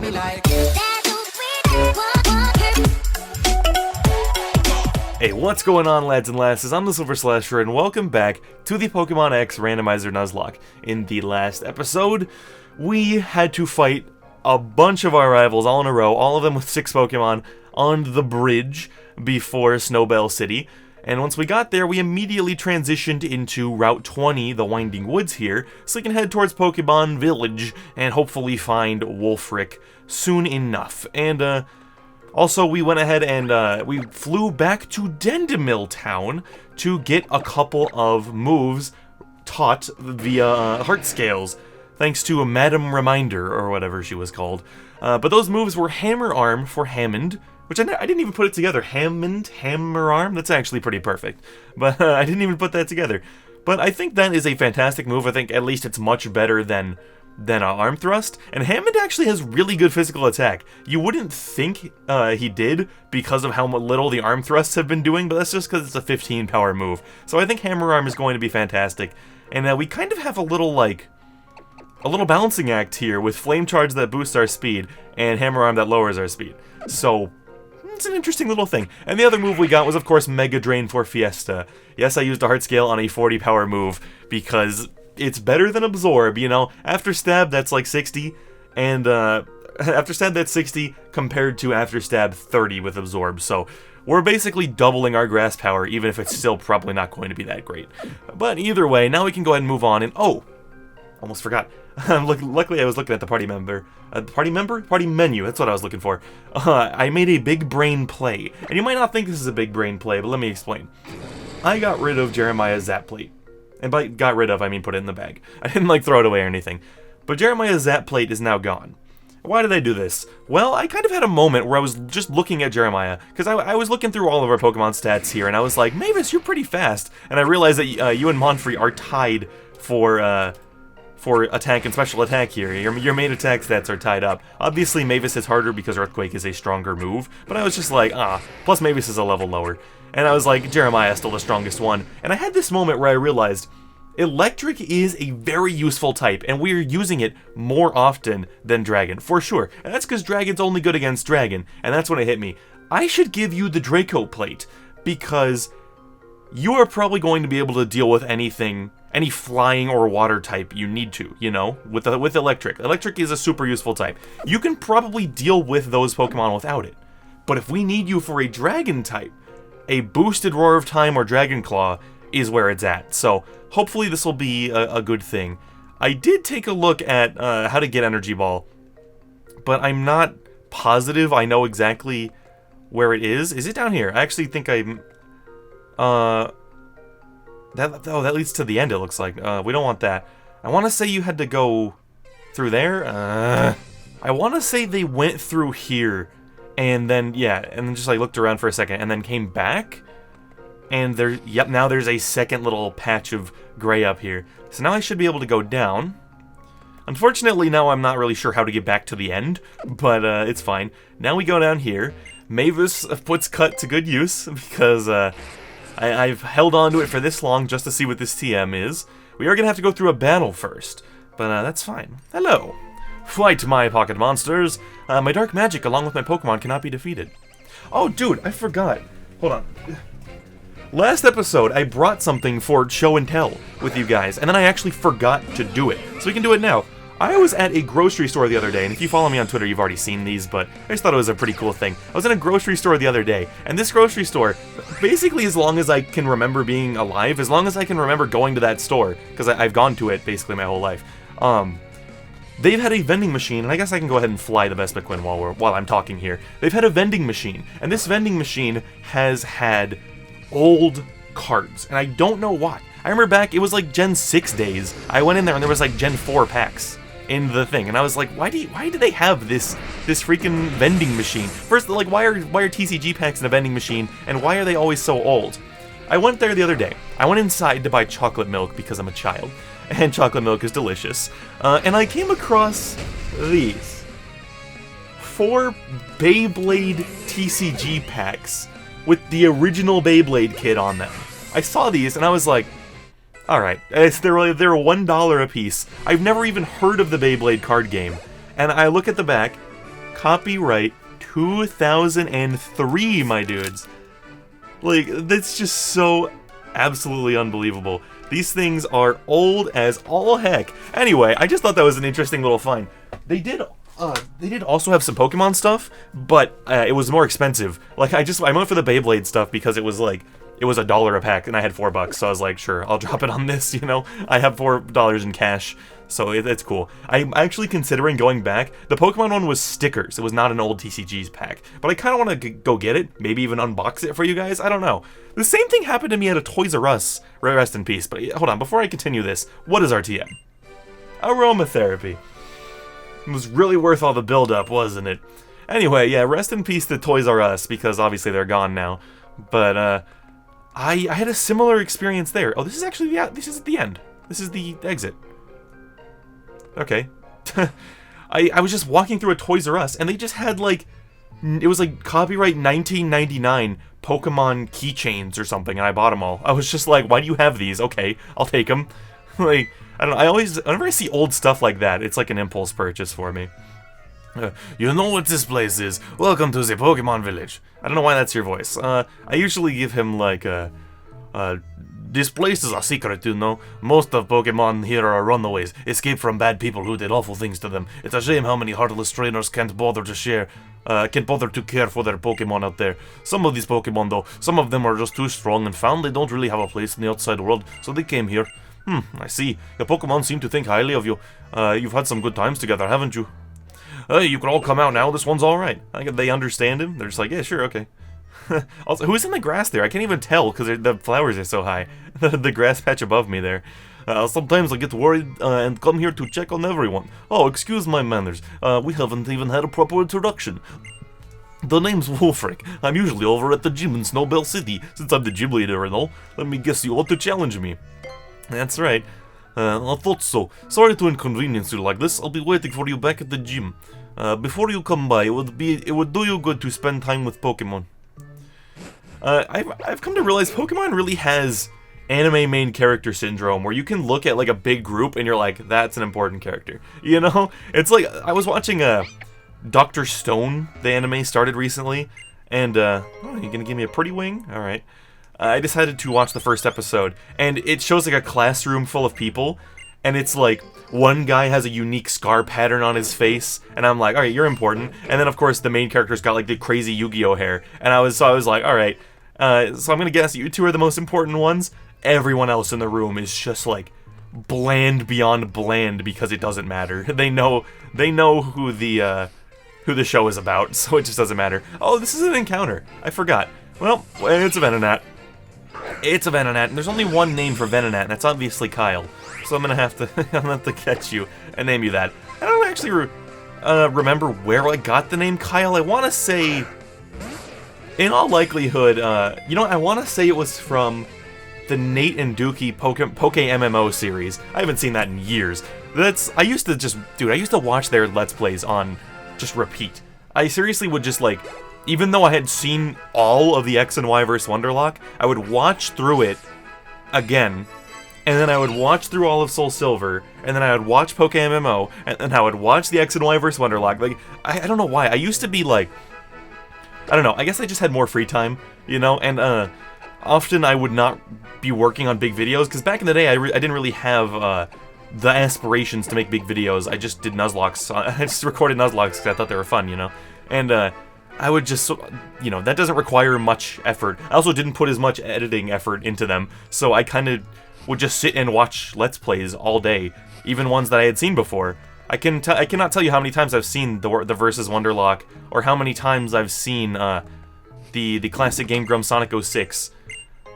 me like. Hey, what's going on, lads and lasses? I'm TheSilverSlasher, and welcome back to the Pokémon X Randomizer Nuzlocke. In the last episode, we had to fight a bunch of our rivals all in a row, all of them with 6 Pokémon, on the bridge before Snowbell City. And once we got there, we immediately transitioned into Route 20, the Winding Woods here, so we can head towards Pokemon Village and hopefully find Wulfric soon enough. And, also, we went ahead and we flew back to Dendemil Town to get a couple of moves taught via heart scales, thanks to Madam Reminder, or whatever she was called. But those moves were Hammer Arm for Hammond, which I didn't even put it together. Hammond, Hammer Arm? That's actually pretty perfect. But I didn't even put that together. But I think that is a fantastic move. I think at least it's much better than an arm thrust, and Hammond actually has really good physical attack. You wouldn't think he did because of how little the arm thrusts have been doing, but that's just because it's a 15 power move. So I think Hammer Arm is going to be fantastic, and we kind of have a little balancing act here with Flame Charge that boosts our speed and Hammer Arm that lowers our speed. So it's an interesting little thing. And the other move we got was, of course, Mega Drain for Fiesta. Yes, I used a heart scale on a 40 power move because it's better than Absorb, you know. After Stab, that's like 60, and After Stab, that's 60 compared to After Stab 30 with Absorb. So we're basically doubling our grass power, even if it's still probably not going to be that great. But either way, now we can go ahead and move on. And oh, almost forgot. Luckily, I was looking at the party menu. That's what I was looking for. I made a big brain play, and you might not think this is a big brain play, but let me explain. I got rid of Jeremiah's Zap Plate. And by got rid of, I mean put it in the bag. I didn't, throw it away or anything. But Jeremiah's Zap Plate is now gone. Why did I do this? Well, I kind of had a moment where I was just looking at Jeremiah, because I was looking through all of our Pokemon stats here, and I was like, Mavis, you're pretty fast. And I realized that you and Monfrey are tied for attack and special attack here. Your main attack stats are tied up. Obviously, Mavis is harder because Earthquake is a stronger move, but I was just like, plus Mavis is a level lower. And I was like, Jeremiah is still the strongest one. And I had this moment where I realized Electric is a very useful type, and we're using it more often than Dragon, for sure. And that's because Dragon's only good against Dragon, and that's when it hit me. I should give you the Draco Plate, because you are probably going to be able to deal with anything, any flying or water type you need to, you know, with Electric. Electric is a super useful type. You can probably deal with those Pokemon without it. But if we need you for a Dragon type, a boosted Roar of Time or Dragon Claw is where it's at. So hopefully this will be a good thing. I did take a look at how to get Energy Ball, but I'm not positive I know exactly where it is. Is it down here? I actually think I'm... that leads to the end, it looks like. We don't want that. I want to say you had to go through there. I want to say they went through here. And then, yeah, and then just looked around for a second, and then came back, and now there's a second little patch of gray up here. So now I should be able to go down. Unfortunately, now I'm not really sure how to get back to the end, but it's fine. Now we go down here. Mavis puts Cut to good use, because I've held on to it for this long just to see what this TM is. We are going to have to go through a battle first, but that's fine. Hello. Fight my pocket monsters. My dark magic along with my Pokemon cannot be defeated. Oh, dude, I forgot. Hold on. Last episode, I brought something for show and tell with you guys, and then I actually forgot to do it. So we can do it now. I was at a grocery store the other day, and if you follow me on Twitter, you've already seen these, but I just thought it was a pretty cool thing. I was in a grocery store the other day, and this grocery store, basically as long as I can remember being alive, as long as I can remember going to that store, because I've gone to it basically my whole life, they've had a vending machine, and I guess I can go ahead and fly the Vespiquen while I'm talking here. They've had a vending machine, and this vending machine has had old cards, and I don't know why. I remember back, it was like Gen 6 days, I went in there and there was like Gen 4 packs in the thing, and I was like, why do they have this freaking vending machine? First, like, why are TCG packs in a vending machine, and why are they always so old? I went there the other day. I went inside to buy chocolate milk because I'm a child, and chocolate milk is delicious. And I came across these 4 Beyblade TCG packs with the original Beyblade kit on them. I saw these and I was like, alright, they're $1 a piece. I've never even heard of the Beyblade card game. And I look at the back, Copyright 2003, my dudes. Like, that's just so absolutely unbelievable. These things are old as all heck. Anyway, I just thought that was an interesting little find. They did also have some Pokemon stuff, but it was more expensive. Like, I went for the Beyblade stuff because it was like, it was $1 a pack, and I had $4, so I was like, sure, I'll drop it on this, you know? I have $4 in cash, so it's cool. I'm actually considering going back. The Pokemon one was stickers. It was not an old TCG's pack, but I kind of want to go get it, maybe even unbox it for you guys. I don't know. The same thing happened to me at a Toys R Us. Rest in peace. But hold on, before I continue this, what is RTM? Aromatherapy. It was really worth all the build-up, wasn't it? Anyway, yeah, rest in peace to Toys R Us, because obviously they're gone now. But, I had a similar experience there. Oh, this is actually this is the end. This is the exit. Okay. I was just walking through a Toys R Us, and they just had, like, it was like copyright 1999 Pokemon keychains or something, and I bought them all. I was just like, why do you have these? Okay, I'll take them. Like, I don't know, whenever I see old stuff like that, it's like an impulse purchase for me. You know what this place is? Welcome to the Pokemon Village. I don't know why that's your voice. I usually give him like this place is a secret, you know. Most of Pokemon here are runaways, escaped from bad people who did awful things to them. It's a shame how many Heartless trainers can't bother to care for their Pokemon out there. Some of these Pokemon, though, some of them are just too strong and found they don't really have a place in the outside world, so they came here. I see. Your Pokemon seem to think highly of you. You've had some good times together, haven't you? You can all come out now, this one's alright. They understand him, they're just like, yeah, sure, okay. Also, who's in the grass there? I can't even tell, because the flowers are so high. The grass patch above me there. Sometimes I get worried and come here to check on everyone. Oh, excuse my manners. We haven't even had a proper introduction. The name's Wulfric. I'm usually over at the gym in Snowbell City. Since I'm the gym leader and all, let me guess you ought to challenge me. That's right. I thought so. Sorry to inconvenience you like this. I'll be waiting for you back at the gym. Before you come by, it would do you good to spend time with Pokemon. I've come to realize Pokemon really has anime main character syndrome, where you can look at like a big group and you're like, that's an important character. You know? It's like, I was watching Dr. Stone, the anime started recently, and oh, you gonna give me a pretty wing? Alright. I decided to watch the first episode, and it shows like a classroom full of people, and it's like, one guy has a unique scar pattern on his face, and I'm like, alright, you're important. And then of course the main character's got like the crazy Yu-Gi-Oh hair, and I was like, alright, so I'm gonna guess you two are the most important ones. Everyone else in the room is just like bland beyond bland, because it doesn't matter. They know who the show is about, so it just doesn't matter. Oh, this is an encounter. I forgot. Well, it's a Venonat. It's a Venonat, and there's only one name for Venonat, and that's obviously Kyle. So I'm gonna have to catch you and name you that. I don't actually remember where I got the name Kyle. I want to say, in all likelihood, you know what? I want to say it was from the Nate and Dookie Poke MMO series. I haven't seen that in years. I used to watch their Let's Plays on just repeat. I seriously would just like, even though I had seen all of the X and Y vs. Wonderlock, I would watch through it again, and then I would watch through all of Soul Silver, and then I would watch Poke MMO, and then I would watch the X and Y vs. Wonderlock. Like, I don't know why. I used to be like, I don't know, I guess I just had more free time, you know, and often I would not be working on big videos, because back in the day I didn't really have the aspirations to make big videos. I just did Nuzlocks. I just recorded Nuzlocks because I thought they were fun, you know, and I would just, you know, that doesn't require much effort. I also didn't put as much editing effort into them, so I kind of would just sit and watch Let's Plays all day, even ones that I had seen before. I cannot tell you how many times I've seen the Versus Wonderlock, or how many times I've seen the classic Game Grumps Sonic 06,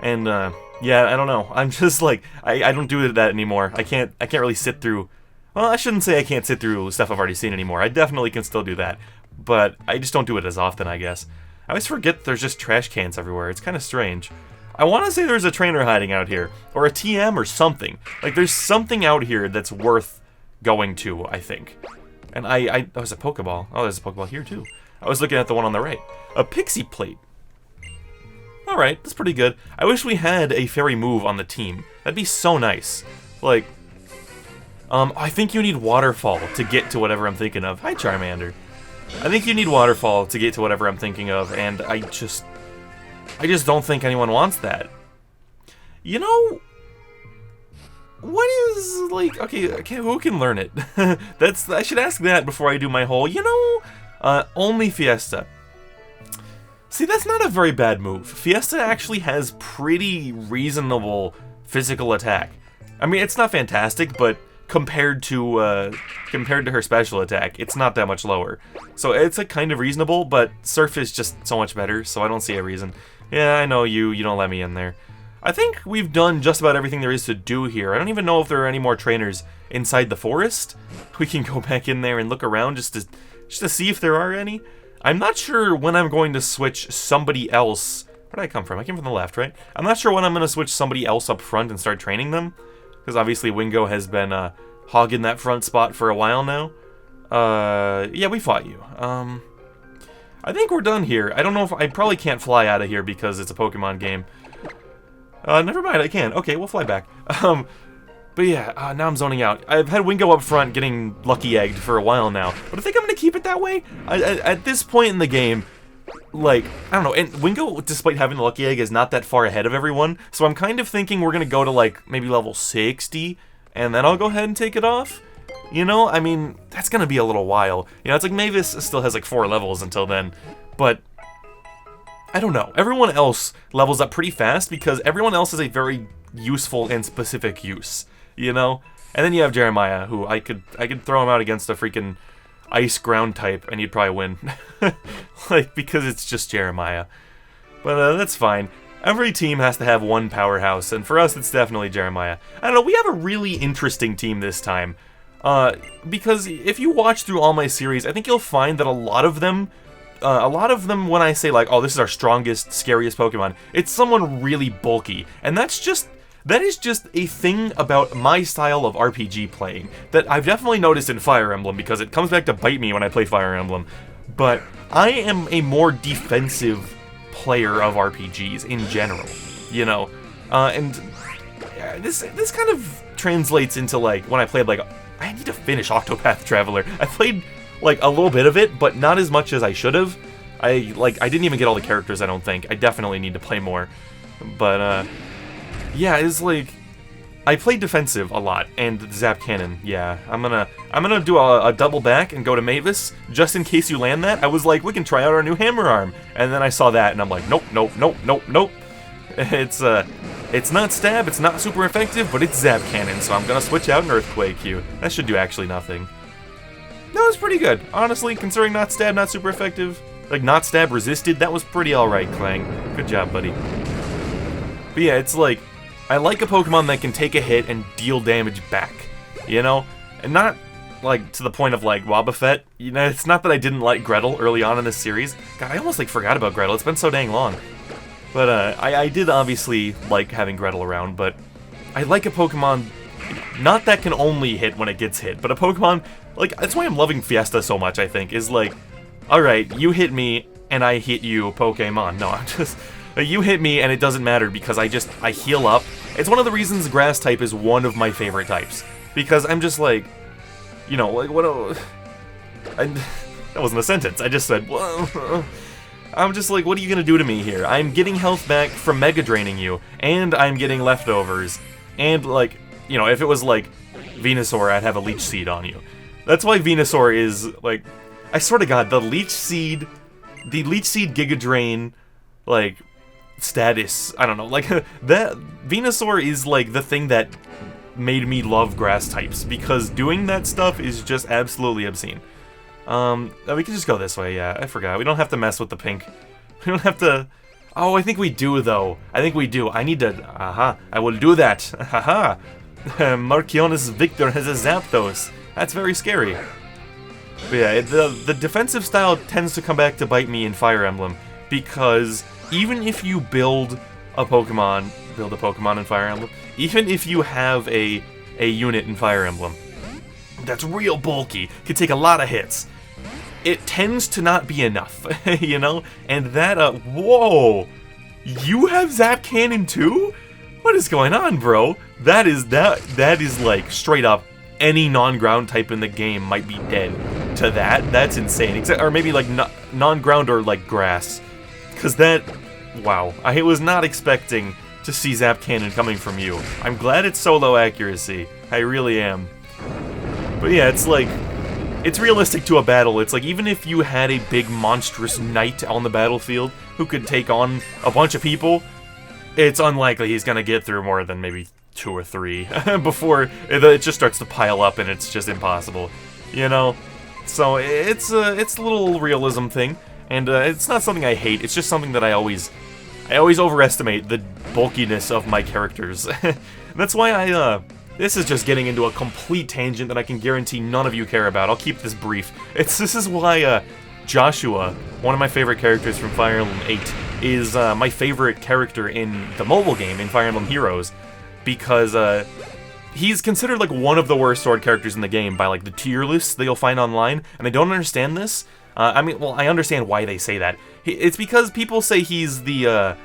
and yeah, I don't know. I'm just like, I don't do that anymore. I can't really sit through. Well, I shouldn't say I can't sit through stuff I've already seen anymore. I definitely can still do that, but I just don't do it as often, I guess. I always forget there's just trash cans everywhere. It's kind of strange. I want to say there's a trainer hiding out here, or a TM or something. Like, there's something out here that's worth going to, I think. And oh, there's a Pokeball. Oh, there's a Pokeball here, too. I was looking at the one on the right. A Pixie Plate. Alright, that's pretty good. I wish we had a fairy move on the team. That'd be so nice. Like, I think you need Waterfall to get to whatever I'm thinking of. Hi, Charmander. I think you need Waterfall to get to whatever I'm thinking of, and I just don't think anyone wants that. You know, what is, like, okay, who can learn it? I should ask that before I do my whole, you know, only Fiesta. See, that's not a very bad move. Fiesta actually has pretty reasonable physical attack. I mean, it's not fantastic, but compared to her special attack, it's not that much lower. So it's like kind of reasonable, but Surf is just so much better, so I don't see a reason. Yeah, I know you don't let me in there. I think we've done just about everything there is to do here. I don't even know if there are any more trainers inside the forest. We can go back in there and look around just to see if there are any. I'm not sure when I'm going to switch somebody else. Where did I come from? I came from the left, right? I'm not sure when I'm going to switch somebody else up front and start training them. Because obviously Wingo has been hogging that front spot for a while now. Yeah, we fought you. I think we're done here. I don't know if... I probably can't fly out of here because it's a Pokemon game. Never mind, I can. Okay, we'll fly back. But yeah, now I'm zoning out. I've had Wingo up front getting lucky egged for a while now, but I think I'm gonna keep it that way. At this point in the game, like, I don't know, and Wingo, despite having the lucky egg, is not that far ahead of everyone, so I'm kind of thinking we're gonna go to, like, maybe level 60, and then I'll go ahead and take it off. You know, I mean, that's gonna be a little while. You know, it's like Mavis still has, like, 4 levels until then, but I don't know. Everyone else levels up pretty fast because everyone else has a very useful and specific use. You know? And then you have Jeremiah, who I could throw him out against a freaking ice ground type, and he'd probably win. Like, because it's just Jeremiah. But that's fine. Every team has to have one powerhouse, and for us, it's definitely Jeremiah. I don't know, we have a really interesting team this time. Because if you watch through all my series, I think you'll find that a lot of them, when I say, like, oh, this is our strongest, scariest Pokemon, it's someone really bulky. And that is just a thing about my style of RPG playing that I've definitely noticed in Fire Emblem, because it comes back to bite me when I play Fire Emblem. But I am a more defensive player of RPGs in general, you know? And this kind of translates into, like, when I played, like, I need to finish Octopath Traveler. I played, like, a little bit of it, but not as much as I should have. I didn't even get all the characters, I don't think. I definitely need to play more. But, yeah, it's like, I played defensive a lot, and Zap Cannon, yeah. I'm gonna do a double back and go to Mavis, just in case you land that. I was like, we can try out our new Hammer Arm, and then I saw that, and I'm like, nope, nope, nope, nope, nope. It's not Stab, it's not super effective, but it's Zap Cannon, so I'm gonna switch out an Earthquake you. That should do actually nothing. That was pretty good, honestly, considering not Stab, not super effective. Like, not Stab resisted, that was pretty alright, Clang. Good job, buddy. But yeah, it's like, I like a Pokemon that can take a hit and deal damage back, you know? And not, like, to the point of, like, Wobbuffet. You know, it's not that I didn't like Gretel early on in this series. God, I almost, like, forgot about Gretel. It's been so dang long. But, I did obviously like having Gretel around, but I like a Pokemon, not that can only hit when it gets hit, but a Pokemon, like, that's why I'm loving Fiesta so much, I think, is like, alright, you hit me, and I hit you, Pokemon. No, I'm just... You hit me, and it doesn't matter, because I heal up. It's one of the reasons Grass type is one of my favorite types. Because I'm just like, you know, like, what that wasn't a sentence, I just said, whoa. I'm just like, what are you gonna do to me here? I'm getting health back from Mega Draining you, and I'm getting leftovers. And, like, you know, if it was, like, Venusaur, I'd have a Leech Seed on you. That's why Venusaur is, like, I swear to God, the Leech Seed Giga Drain, like, status, I don't know, like, that Venusaur is, like, the thing that made me love grass types, because doing that stuff is just absolutely obscene. We can just go this way, yeah, I forgot, we don't have to mess with the pink. We don't have to... Oh, I think we do, though. I think we do. I need to... I will do that. Haha. Marchionus Victor has a Zapdos. That's very scary. But yeah, the defensive style tends to come back to bite me in Fire Emblem, because even if you build a Pokemon in Fire Emblem, even if you have a unit in Fire Emblem that's real bulky, can take a lot of hits, it tends to not be enough, you know? And that, whoa! You have Zap Cannon too? What is going on, bro? That is like, straight up, any non-ground type in the game might be dead. to that. That's insane. Or maybe like non-ground or like grass. Because that... Wow. I was not expecting to see Zap Cannon coming from you. I'm glad it's so low accuracy. I really am. But yeah, it's like... It's realistic to a battle. It's like, even if you had a big monstrous knight on the battlefield who could take on a bunch of people, it's unlikely he's gonna get through more than maybe 2 or 3 before it just starts to pile up and it's just impossible, you know? So it's a little realism thing, and it's not something I hate. It's just something that I always overestimate the bulkiness of my characters. That's why this is just getting into a complete tangent that I can guarantee none of you care about. I'll keep this brief. This is why Joshua, one of my favorite characters from Fire Emblem 8, is my favorite character in the mobile game, in Fire Emblem Heroes, because he's considered like one of the worst sword characters in the game by like the tier lists that you'll find online, and I don't understand this. I mean, well, I understand why they say that. It's because people say he's the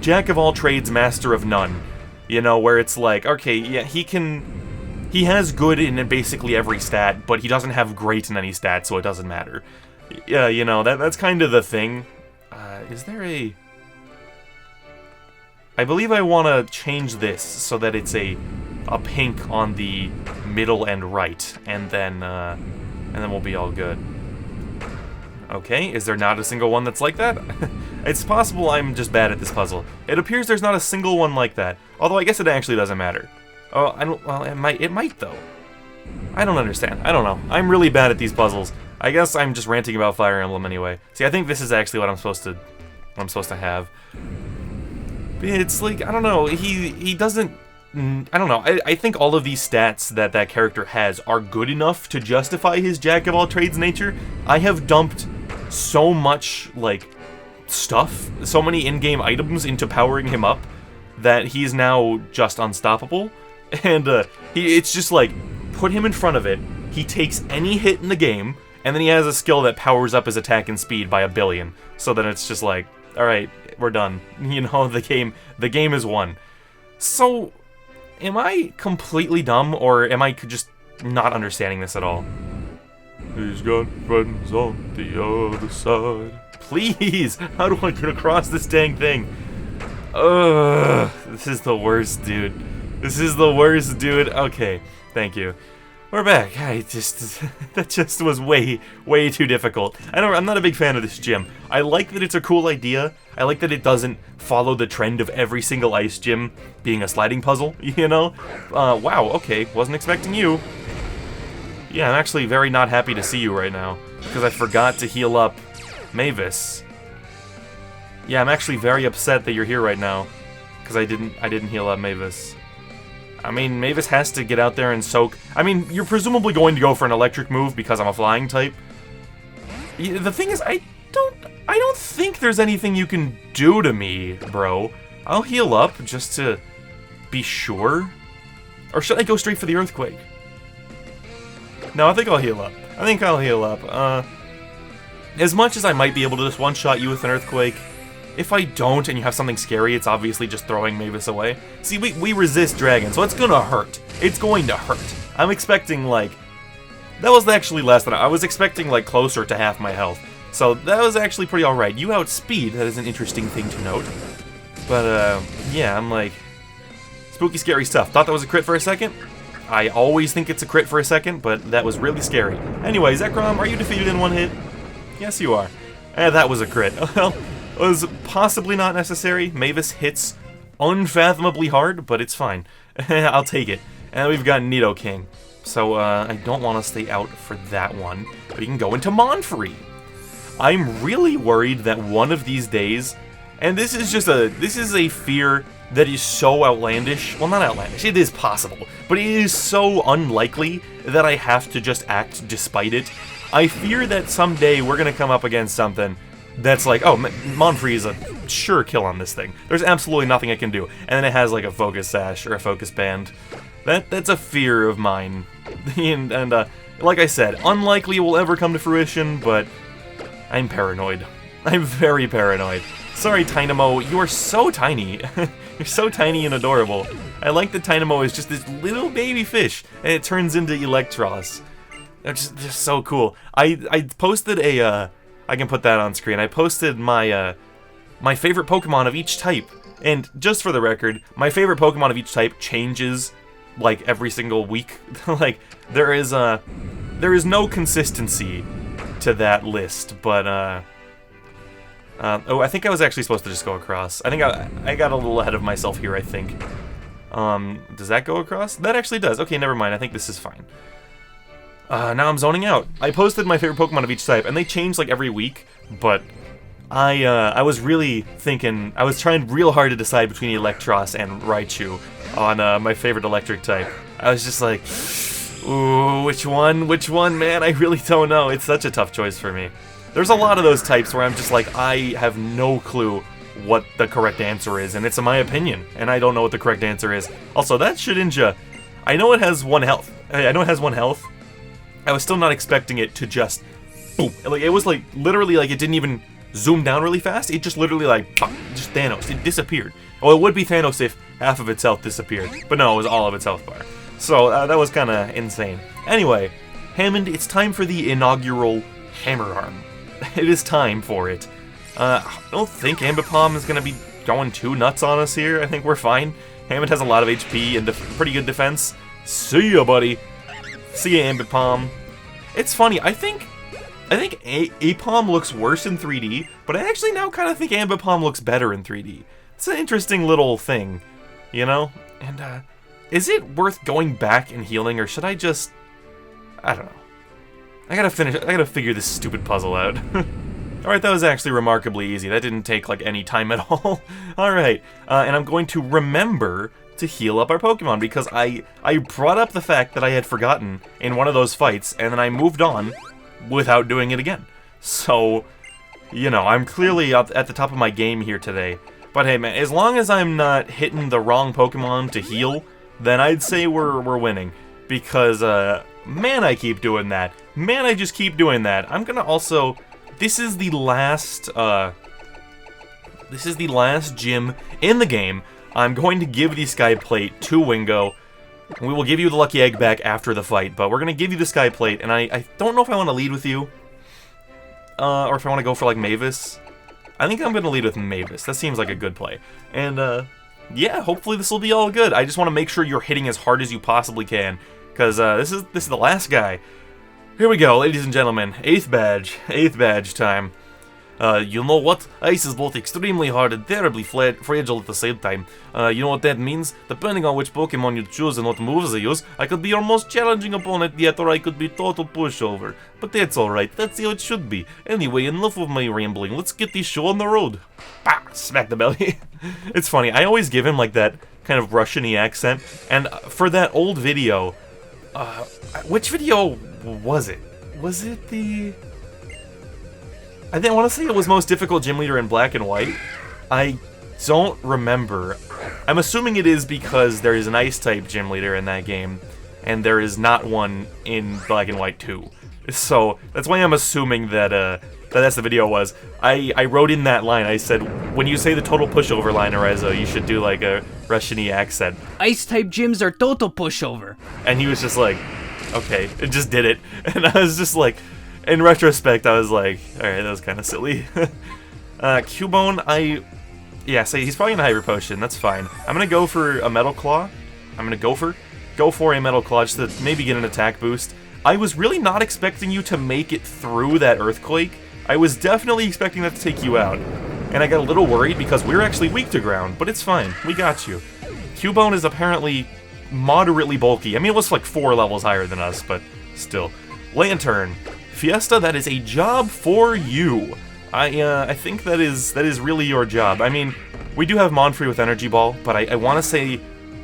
jack of all trades, master of none. You know, where it's like, okay, yeah, he has good in basically every stat, but he doesn't have great in any stat, so it doesn't matter. Yeah, you know, that's kind of the thing. Is there a... I believe I want to change this so that it's a pink on the middle and right, and then we'll be all good. Okay, is there not a single one that's like that? It's possible I'm just bad at this puzzle. It appears there's not a single one like that, although I guess it actually doesn't matter. Oh, well, it might though. I don't understand. I don't know. I'm really bad at these puzzles. I guess I'm just ranting about Fire Emblem anyway. See, I think this is actually what I'm supposed to have. But it's like, I don't know, he doesn't... I don't know, I think all of these stats that character has are good enough to justify his jack-of-all-trades nature. I have dumped so much, like, stuff, so many in-game items into powering him up, that he's now just unstoppable. And it's just like, put him in front of it, he takes any hit in the game, and then he has a skill that powers up his attack and speed by 1 billion. So then it's just like, alright, we're done. You know, the game is won. So, am I completely dumb, or am I just not understanding this at all? He's got friends on the other side. Please! How do I get across this dang thing? Ugh, this is the worst, dude. This is the worst, dude. Okay, thank you. We're back. That just was way too difficult. I'm not a big fan of this gym. I like that it's a cool idea. I like that it doesn't follow the trend of every single ice gym being a sliding puzzle, you know? Wow, okay, wasn't expecting you. Yeah, I'm actually very not happy to see you right now, because I forgot to heal up Mavis. Yeah, I'm actually very upset that you're here right now, because I didn't heal up Mavis. I mean, Mavis has to get out there and soak. I mean, you're presumably going to go for an electric move because I'm a flying type. The thing is, I don't think there's anything you can do to me, bro. I'll heal up just to be sure. Or should I go straight for the earthquake? No, I think I'll heal up. As much as I might be able to just one-shot you with an earthquake, if I don't and you have something scary, it's obviously just throwing Mavis away. See, we resist dragons, so it's gonna hurt. It's going to hurt. I'm expecting, like... That was actually less than... I was expecting, like, closer to half my health. So that was actually pretty alright. You outspeed, that is an interesting thing to note. But, yeah, I'm like... Spooky, scary stuff. Thought that was a crit for a second? I always think it's a crit for a second, but that was really scary. Anyway, Zekrom, are you defeated in 1 hit? Yes, you are. That was a crit. Well... was possibly not necessary. Mavis hits unfathomably hard, but it's fine. I'll take it. And we've got Nidoking. So, I don't want to stay out for that one. But you can go into Monfrey. I'm really worried that one of these days... And this is a fear that is so outlandish. Well, not outlandish. It is possible. But it is so unlikely that I have to just act despite it. I fear that someday we're going to come up against something that's like, oh, Monfrey is a sure kill on this thing. There's absolutely nothing I can do. And then it has like a focus sash or a focus band. That's a fear of mine. and like I said, unlikely it will ever come to fruition, but I'm paranoid. I'm very paranoid. Sorry, Tynamo, you are so tiny. You're so tiny and adorable. I like that Tynamo is just this little baby fish, and it turns into Electros. It's just so cool. I posted a, I can put that on screen. I posted my, my favorite Pokemon of each type. And just for the record, my favorite Pokemon of each type changes, like, every single week. Like, there is no consistency to that list, but, oh, I think I was actually supposed to just go across. I think I got a little ahead of myself here, I think. Does that go across? That actually does. Okay, never mind. I think this is fine. Now I'm zoning out. I posted my favorite Pokemon of each type, and they change, like, every week, but I was really thinking, I was trying real hard to decide between Electros and Raichu on, my favorite electric type. I was just like, ooh, which one, man? I really don't know. It's such a tough choice for me. There's a lot of those types where I'm just like, I have no clue what the correct answer is, and it's my opinion, and I don't know what the correct answer is. Also, that Shedinja, I know it has 1 health. I know it has 1 health. I was still not expecting it to just, boom. Like, it was like, literally, like, it didn't even zoom down really fast. It just literally, like, pop, just Thanos. It disappeared. Well, it would be Thanos if half of its health disappeared, but no, it was all of its health bar. So, that was kind of insane. Anyway, Hammond, it's time for the inaugural Hammer Arm. It is time for it. I don't think Ambipom is going to be going too nuts on us here. I think we're fine. Hammond has a lot of HP and pretty good defense. See ya, buddy. See ya, Ambipom. It's funny, I think Apom looks worse in 3D, but I actually now kind of think Ambipom looks better in 3D. It's an interesting little thing, you know? And, is it worth going back and healing, or should I just... I don't know. I gotta figure this stupid puzzle out. Alright, that was actually remarkably easy. That didn't take, like, any time at all. Alright, and I'm going to remember to heal up our Pokemon, because I brought up the fact that I had forgotten in one of those fights, and then I moved on without doing it again. So, you know, I'm clearly up at the top of my game here today. But hey, man, as long as I'm not hitting the wrong Pokemon to heal, then I'd say we're winning. Because, man, I keep doing that. Man, I just keep doing that. I'm gonna also... This is the last gym in the game. I'm going to give the Sky Plate to Wingo. We will give you the Lucky Egg back after the fight, but we're gonna give you the Sky Plate, and I don't know if I want to lead with you. Or if I want to go for, like, Mavis. I think I'm gonna lead with Mavis. That seems like a good play. And, yeah, hopefully this will be all good. I just want to make sure you're hitting as hard as you possibly can, because, this is the last guy. Here we go, ladies and gentlemen. 8th badge time. You know what? Ice is both extremely hard and terribly fragile at the same time. You know what that means? Depending on which Pokemon you choose and what moves they use, I could be your most challenging opponent yet, or I could be total pushover. But that's alright, that's how it should be. Anyway, enough of my rambling, let's get this show on the road. Bah! Smack the belly. It's funny, I always give him, like, that kind of Russian-y accent, and for that old video, which video was it? Was it the... I want to say it was most difficult gym leader in black and white. I don't remember. I'm assuming it is because there is an ice type gym leader in that game, and there is not one in black and white 2. So that's why I'm assuming that that's the video was. I wrote in that line. I said, when you say the total pushover line, Arizo, you should do like a Russian-y accent. Ice type gyms are total pushover. And he was just like, okay, it just did it. And I was just like, in retrospect, I was like, alright, that was kind of silly. Cubone, yeah, so he's probably in a Hyper Potion, that's fine. I'm gonna go for a Metal Claw. I'm gonna go for a Metal Claw just to maybe get an attack boost. I was really not expecting you to make it through that Earthquake. I was definitely expecting that to take you out. And I got a little worried because we're actually weak to ground, but it's fine. We got you. Cubone is apparently moderately bulky. I mean, it was like 4 levels higher than us, but still. Lantern. Fiesta, that is a job for you. I think that is really your job. I mean, we do have Monfrey with Energy Ball, but I want to say,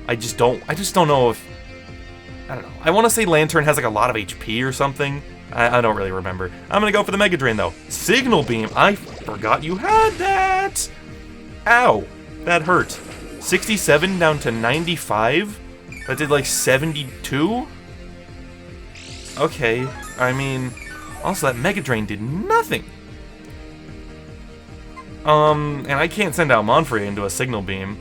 I just don't know if, I don't know. I want to say Lantern has like a lot of HP or something. I don't really remember. I'm gonna go for the Mega Drain though. Signal Beam, I forgot you had that! Ow, that hurt. 67 down to 95? That did like 72? Okay, I mean, also that Mega Drain did nothing. And I can't send out Monfrey into a Signal Beam.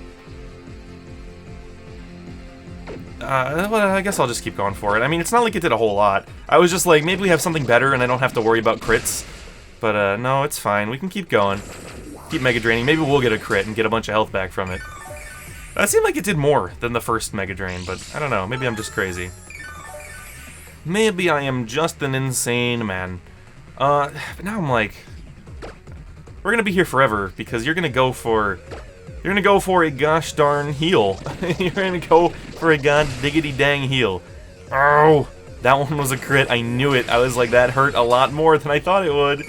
Well, I guess I'll just keep going for it. I mean, it's not like it did a whole lot. I was just like, maybe we have something better and I don't have to worry about crits. But, no, it's fine. We can keep going. Keep Mega Draining. Maybe we'll get a crit and get a bunch of health back from it. That seemed like it did more than the first Mega Drain, but I don't know. Maybe I'm just crazy. Maybe I am just an insane man. But now I'm like... We're gonna be here forever, because you're gonna go for a gosh darn heal. You're gonna go for a god diggity dang heal. Oh! That one was a crit. I knew it. I was like, that hurt a lot more than I thought it would.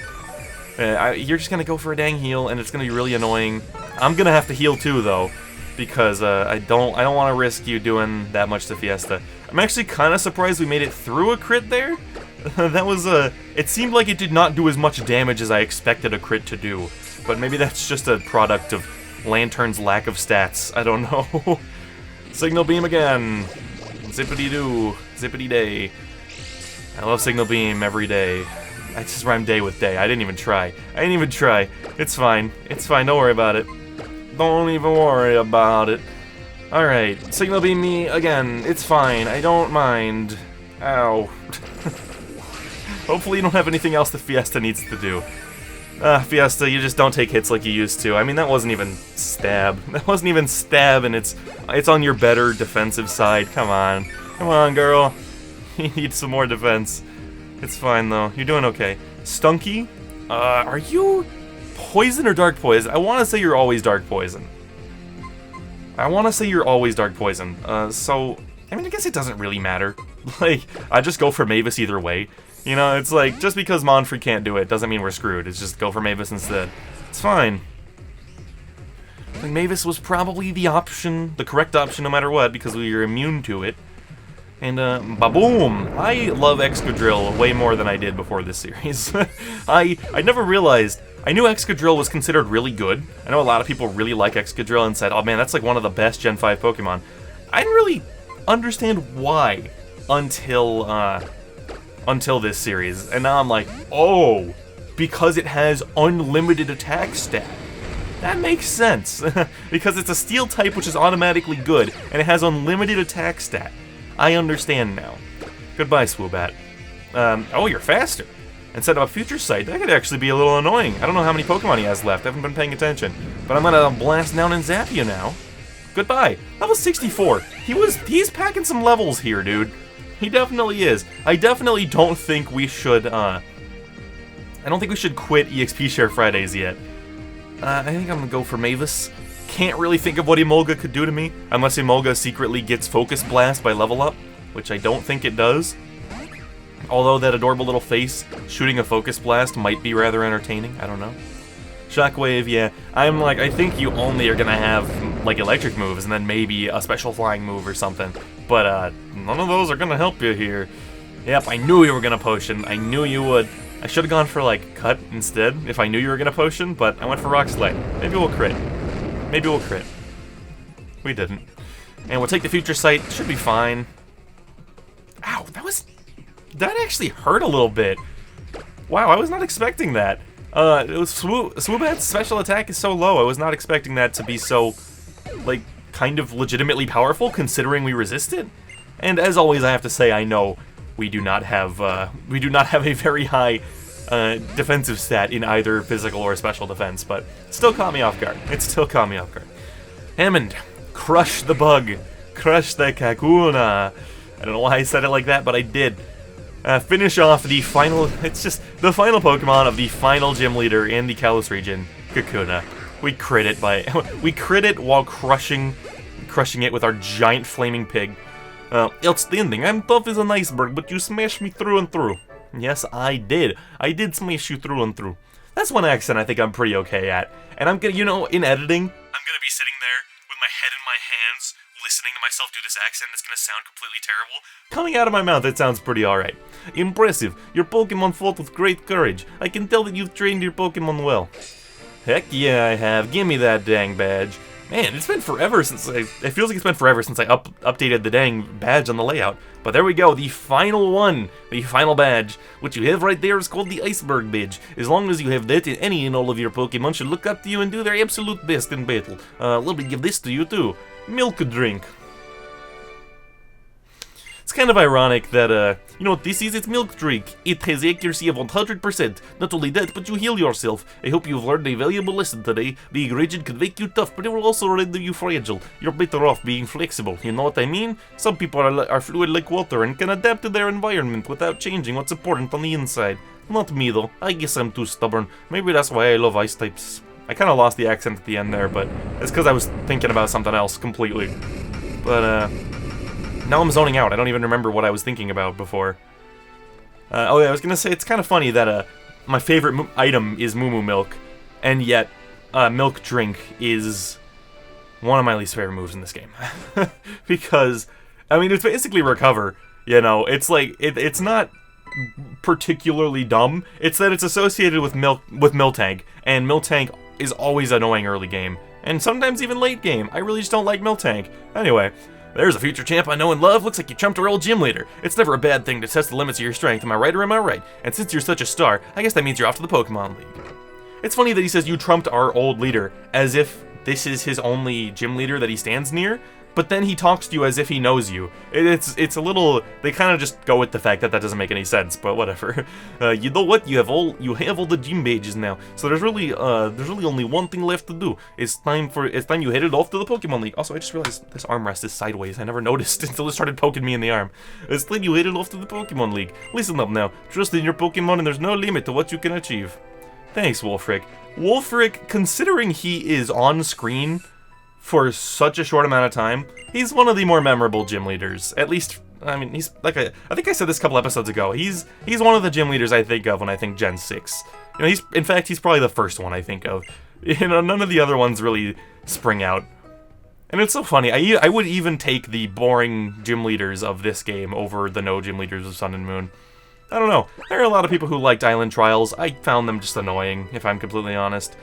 You're just gonna go for a dang heal, and it's gonna be really annoying. I'm gonna have to heal too, though, because I don't want to risk you doing that much to Fiesta. I'm actually kind of surprised we made it through a crit there. That was it seemed like it did not do as much damage as I expected a crit to do, but maybe that's just a product of Lantern's lack of stats. I don't know. Signal Beam again. Zippity-doo. Zippity-day. I love Signal Beam every day. I just rhymed day with day. I didn't even try. It's fine. It's fine. Don't worry about it. Don't even worry about it. Alright. Signal Beam me again. It's fine. I don't mind. Ow. Hopefully you don't have anything else that Fiesta needs to do. Fiesta, you just don't take hits like you used to. I mean, that wasn't even stab. That wasn't even stab, and it's on your better defensive side. Come on. Come on, girl. You need some more defense. It's fine, though. You're doing okay. Stunky? Are you poison or dark poison? I want to say you're always dark poison. So, I mean, I guess it doesn't really matter. Like, I just go for Mavis either way. You know, it's like, just because Monfrey can't do it doesn't mean we're screwed. It's just go for Mavis instead. It's fine. Like, Mavis was probably the option, the correct option no matter what, because we are immune to it. And, ba-boom! I love Excadrill way more than I did before this series. I never realized... I knew Excadrill was considered really good. I know a lot of people really like Excadrill and said, oh man, that's like one of the best Gen 5 Pokemon. I didn't really understand why until this series. And now I'm like, oh, because it has unlimited attack stat. That makes sense. Because it's a Steel type, which is automatically good, and it has unlimited attack stat. I understand now. Goodbye, Swoobat. Oh, you're faster. Instead of a Future Sight, that could actually be a little annoying. I don't know how many Pokemon he has left. I haven't been paying attention. But I'm gonna blast down and zap you now. Goodbye. Level 64. He's packing some levels here, dude. He definitely is. I definitely don't think we should, I don't think we should quit EXP Share Fridays yet. I think I'm gonna go for Mavis. Can't really think of what Emolga could do to me, unless Emolga secretly gets Focus Blast by level up, which I don't think it does. Although that adorable little face shooting a Focus Blast might be rather entertaining, I don't know. Shockwave, yeah. I think you only are gonna have, like, electric moves, and then maybe a special flying move or something. But, none of those are gonna help you here. Yep, I knew you were gonna potion. I knew you would. I should've gone for, like, Cut instead, if I knew you were gonna potion, but I went for Rock Slide. Maybe we'll crit. Maybe we'll crit. We didn't. And we'll take the Future Sight. Should be fine. Ow, that actually hurt a little bit. Wow, I was not expecting that. Swoobat's special attack is so low, I was not expecting that to be so, like, kind of legitimately powerful, considering we resisted. And as always, I have to say, I know we do not have a very high defensive stat in either physical or special defense, but it still caught me off guard. Hammond, crush the bug. Crush the Kakuna. I don't know why I said it like that, but I did. Finish off the final, it's just the final Pokemon of the final gym leader in the Kalos region, Kakuna. We crit it while crushing it with our giant flaming pig. Outstanding, I'm tough as an iceberg, but you smashed me through and through. Yes, I did. I did smash you through and through. That's one accent I think I'm pretty okay at. And I'm gonna, in editing, I'm gonna be sitting there with my head in my hands, listening to myself do this accent that's gonna sound completely terrible. Coming out of my mouth, it sounds pretty alright. Impressive. Your Pokemon fought with great courage. I can tell that you've trained your Pokemon well. Heck yeah, I have. Give me that dang badge. Man, it's been forever since it feels like it's been forever since I updated the dang badge on the layout. But there we go, the final one, the final badge. What you have right there is called the Iceberg Badge. As long as you have that, any and all of your Pokemon should look up to you and do their absolute best in battle. Let me give this to you too. Milk drink. kind of ironic that, you know, this is its milk drink. It has accuracy of 100%. Not only that, but you heal yourself. I hope you've learned a valuable lesson today. Being rigid can make you tough, but it will also render you fragile. You're better off being flexible, you know what I mean? Some people are fluid like water and can adapt to their environment without changing what's important on the inside. Not me though, I guess I'm too stubborn. Maybe that's why I love ice types. I kind of lost the accent at the end there, but it's because I was thinking about something else completely. But, now I'm zoning out. I don't even remember what I was thinking about before. Oh yeah, I was gonna say, it's kind of funny that, my favorite item is Moo Moo Milk, and yet, Milk Drink is one of my least favorite moves in this game. Because, I mean, it's basically Recover, you know? It's like, it's not particularly dumb. It's that it's associated with Miltank, and Miltank is always annoying early game, and sometimes even late game. I really just don't like Miltank. Anyway, there's a future champ I know and love. Looks like you trumped our old gym leader. It's never a bad thing to test the limits of your strength, am I right or am I right? And since you're such a star, I guess that means you're off to the Pokemon League. It's funny that he says you trumped our old leader, as if this is his only gym leader that he stands near, but then he talks to you as if he knows you. It's a little, they kind of just go with the fact that that doesn't make any sense, but whatever. You know what? You have all the gym badges now, so there's really only one thing left to do. It's time you headed off to the Pokemon League. Also, I just realized this armrest is sideways. I never noticed until it started poking me in the arm. It's time you headed off to the Pokemon League. Listen up now. Trust in your Pokemon, and there's no limit to what you can achieve. Thanks, Wulfric. Wulfric, considering he is on screen for such a short amount of time, he's one of the more memorable gym leaders. At least, I mean, he's like I think I said this a couple episodes ago. He's one of the gym leaders I think of when I think Gen 6. You know, in fact, he's probably the first one I think of. You know, none of the other ones really spring out. And it's so funny. I would even take the boring gym leaders of this game over the no gym leaders of Sun and Moon. I don't know. There are a lot of people who liked Island Trials. I found them just annoying, if I'm completely honest.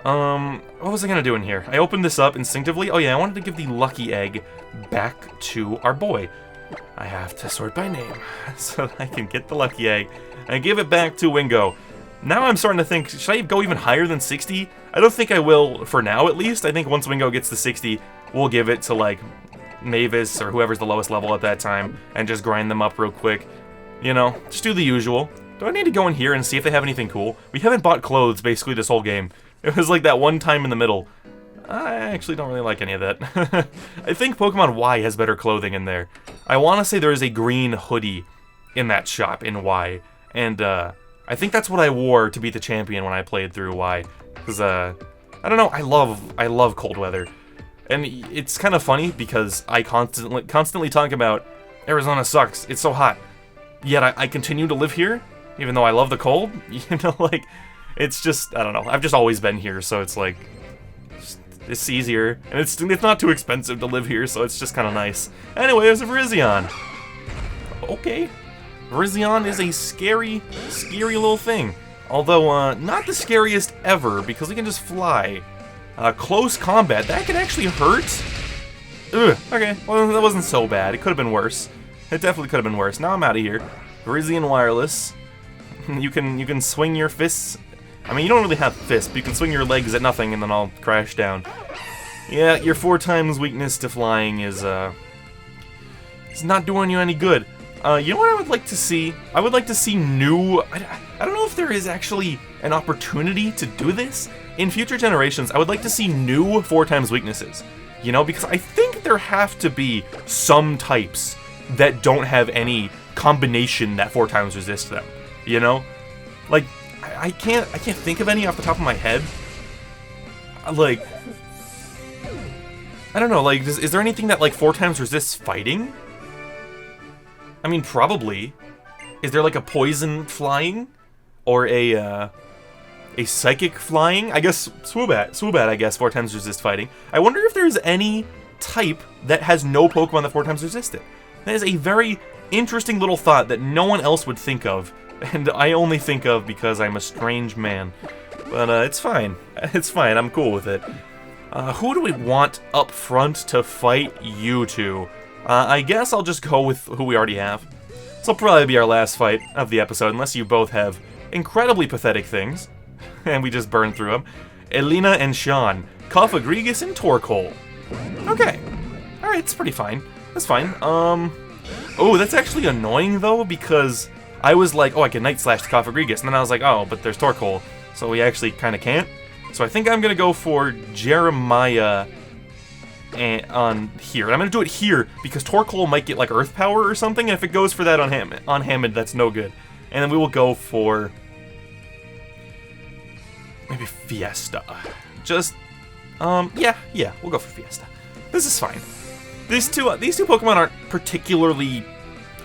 What was I gonna do in here? I opened this up instinctively. Oh yeah, I wanted to give the lucky egg back to our boy. I have to sort by name so that I can get the lucky egg and give it back to Wingo. Now I'm starting to think, should I go even higher than 60? I don't think I will for now, at least. I think once Wingo gets to 60, we'll give it to, like, Mavis or whoever's the lowest level at that time and just grind them up real quick. You know, just do the usual. Do I need to go in here and see if they have anything cool? We haven't bought clothes basically this whole game. It was like that one time in the middle. I actually don't really like any of that. I think Pokemon Y has better clothing in there. I want to say there is a green hoodie in that shop in Y. And I think that's what I wore to beat the champion when I played through Y. Because, I don't know, I love cold weather. And it's kind of funny because I constantly talk about Arizona sucks, it's so hot. Yet I continue to live here, even though I love the cold. You know, like, it's just, I don't know, I've just always been here, so it's like, it's easier, and it's not too expensive to live here, so it's just kind of nice. Anyway, there's a Virizion. Okay. Virizion is a scary little thing. Although, not the scariest ever, because it can just fly. Close combat, that can actually hurt? Ugh, okay, well, that wasn't so bad. It could have been worse. It definitely could have been worse. Now I'm out of here. Virizion Wireless. You can swing your fists. I mean, you don't really have fists, but you can swing your legs at nothing and then I'll crash down. Yeah, your 4 times weakness to flying is, it's not doing you any good. You know what I would like to see? I would like to see new... I don't know if there is actually an opportunity to do this. In future generations, I would like to see new 4 times weaknesses. You know, because I think there have to be some types that don't have any combination that 4 times resist them. You know? Like, I can't think of any off the top of my head. Like, I don't know, like, is there anything that, like, 4 times resists fighting? I mean, probably. Is there, like, a poison flying? Or a psychic flying? I guess Swoobat, I guess, 4 times resist fighting. I wonder if there's any type that has no Pokemon that 4 times resist it. That is a very interesting little thought that no one else would think of. And I only think of because I'm a strange man. But, it's fine. It's fine, I'm cool with it. Who do we want up front to fight you two? I guess I'll just go with who we already have. This will probably be our last fight of the episode, unless you both have incredibly pathetic things. And we just burn through them. Elena and Sean. Coffagrigus and Torkoal. Okay. Alright, it's pretty fine. That's fine. Oh, that's actually annoying, though, because I was like, oh, I can Night Slash the Cofagrigus, and then I was like, oh, but there's Torkoal, so we actually kind of can't. So I think I'm going to go for Jeremiah on here. And I'm going to do it here, because Torkoal might get, like, Earth Power or something, and if it goes for that on Hammond, that's no good. And then we will go for... maybe Fiesta. Just, yeah, we'll go for Fiesta. This is fine. These two Pokemon aren't particularly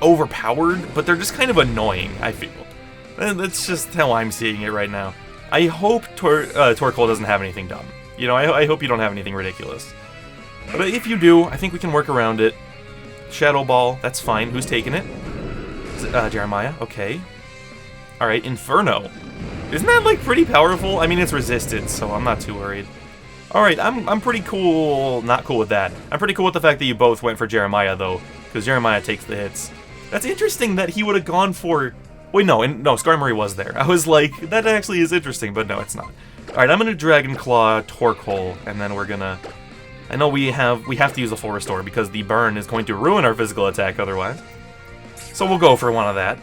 overpowered, but they're just kind of annoying, I feel. And that's just how I'm seeing it right now. I hope Torkoal doesn't have anything dumb. You know, I hope you don't have anything ridiculous. But if you do, I think we can work around it. Shadow Ball, that's fine. Who's taking it? Jeremiah, okay. Alright, Inferno. Isn't that, like, pretty powerful? I mean, it's resisted, so I'm not too worried. Alright, I'm pretty cool... not cool with that. I'm pretty cool with the fact that you both went for Jeremiah, though, because Jeremiah takes the hits. That's interesting that he would have gone for... wait, no, Skarmory was there. I was like, that actually is interesting, but no, it's not. Alright, I'm gonna Dragon Claw Torkoal, and then we're gonna... I know we have to use the full restore, because the burn is going to ruin our physical attack otherwise. So we'll go for one of that.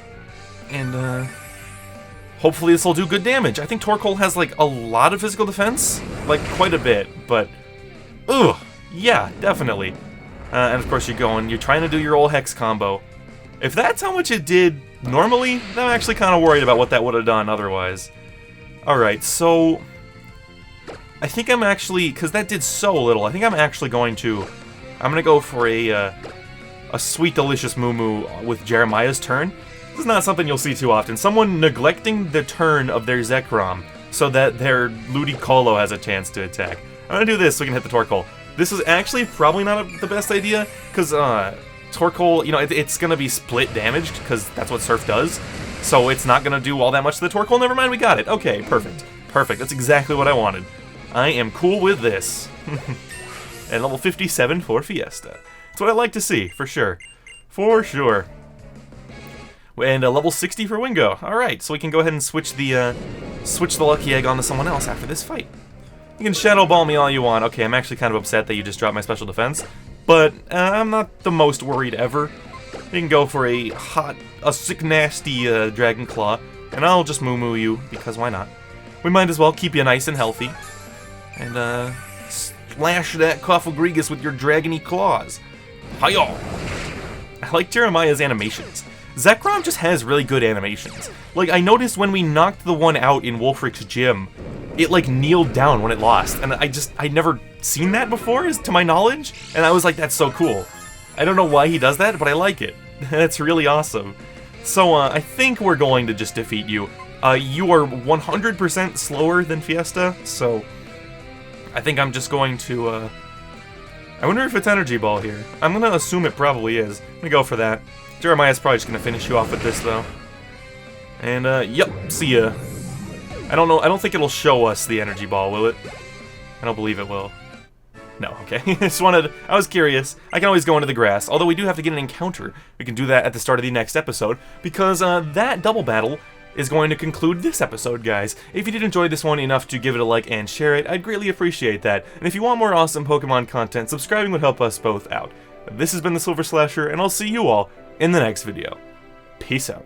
And, hopefully this will do good damage. I think Torkoal has, like, a lot of physical defense. Like, quite a bit, but... ugh! Yeah, definitely. And of course you're trying to do your old Hex combo. If that's how much it did normally, then I'm actually kind of worried about what that would have done otherwise. Alright, so... I think I'm actually... because that did so little, I think I'm actually going to... I'm gonna go for a sweet, delicious Moo Moo with Jeremiah's turn. This is not something you'll see too often. Someone neglecting the turn of their Zekrom so that their Ludicolo has a chance to attack. I'm gonna do this so we can hit the Torkoal. This is actually probably not the best idea, because Torkoal, you know, it's gonna be split damaged, because that's what Surf does. So it's not gonna do all that much to the Torkoal. Never mind, we got it. Okay, perfect. Perfect, that's exactly what I wanted. I am cool with this. And level 57 for Fiesta. That's what I like to see, for sure. For sure. And level 60 for Wingo. Alright, so we can go ahead and switch the Lucky Egg onto someone else after this fight. You can Shadow Ball me all you want. Okay, I'm actually kind of upset that you just dropped my special defense. But I'm not the most worried ever. You can go for a sick, nasty Dragon Claw. And I'll just Moo Moo you, because why not? We might as well keep you nice and healthy. And slash that Cofagrigus with your dragony claws. Hi-yo! I like Jeremiah's animations. Zekrom just has really good animations. Like, I noticed when we knocked the one out in Wulfric's gym, it, like, kneeled down when it lost. And I'd never seen that before, to my knowledge. And I was like, that's so cool. I don't know why he does that, but I like it. That's really awesome. So, I think we're going to just defeat you. You are 100% slower than Fiesta, so... I think I'm just going to, I wonder if it's Energy Ball here. I'm gonna assume it probably is. I'm gonna go for that. Jeremiah's probably just gonna finish you off with this, though. And, yep, see ya. I don't know, I don't think it'll show us the Energy Ball, will it? I don't believe it will. No, okay. I was curious. I can always go into the grass, although we do have to get an encounter. We can do that at the start of the next episode, because, that double battle is going to conclude this episode, guys. If you did enjoy this one enough to give it a like and share it, I'd greatly appreciate that. And if you want more awesome Pokemon content, subscribing would help us both out. This has been TheSilverSlasher, and I'll see you all in the next video. Peace out.